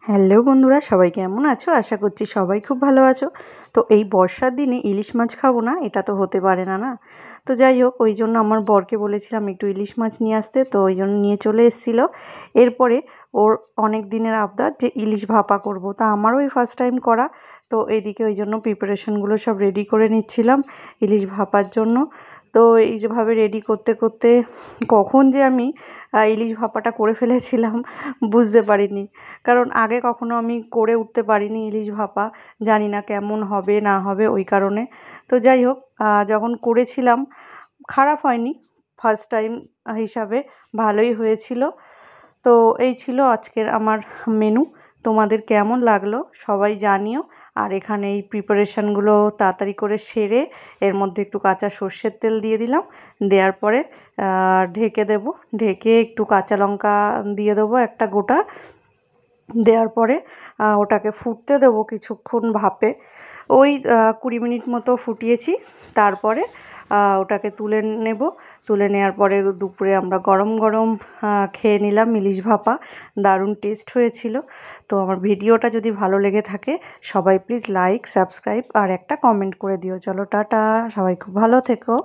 Hello বন্ধুরা, সবাই কেমন আছো? আশা করছি সবাই খুব ভালো আছো। তো এই বর্ষার দিনে ইলিশ মাছ খাবো না, এটা তো হতে পারে না, না? তো যাই হোক, ওই জন্য আমার বরকে বলেছিলাম একটু ইলিশ মাছ নিয়ে আসতে, তো ওই জন্য নিয়ে চলে এসেছিলো। এরপরে ওর অনেক দিনের আবদার যে ইলিশ ভাপা করব, তা আমারও ওই ফার্স্ট টাইম করা। তো এইদিকে ওই জন্য প্রিপারেশনগুলো সব রেডি করে নিচ্ছিলাম ইলিশ ভাপার জন্য। তো এইভাবে রেডি করতে করতে কখন যে আমি ইলিশ ভাপাটা করে ফেলেছিলাম বুঝতে পারিনি। কারণ আগে কখনো আমি করে উঠতে পারিনি ইলিশ ভাপা, জানি না কেমন হবে না হবে ওই কারণে। তো যাই হোক, যখন করেছিলাম খারাপ হয়নি, ফার্স্ট টাইম হিসাবে ভালোই হয়েছিল। তো এই ছিল আজকের আমার মেনু। তোমাদের কেমন লাগলো সবাই জানিও। আর এখানে এই প্রিপারেশানগুলো তাড়াতাড়ি করে সেরে এর মধ্যে একটু কাঁচা সর্ষের তেল দিয়ে দিলাম। দেওয়ার পরে ঢেকে দেব, ঢেকে একটু কাঁচা লঙ্কা দিয়ে দেবো একটা গোটা। দেওয়ার পরে ওটাকে ফুটতে দেবো কিছুক্ষণ ভাপে। ওই 20 মিনিট মতো ফুটিয়েছি। তারপরে ওটাকে তুলে নেব। তুলে নেওয়ার পরে দুপুরে আমরা গরম গরম খেয়ে নিলাম ইলিশ ভাপা। দারুণ টেস্ট হয়েছিল। তো আমার ভিডিওটা যদি ভালো লেগে থাকে সবাই প্লিজ লাইক, সাবস্ক্রাইব আর একটা কমেন্ট করে দিও। চলো টাটা, সবাই খুব ভালো থেকো।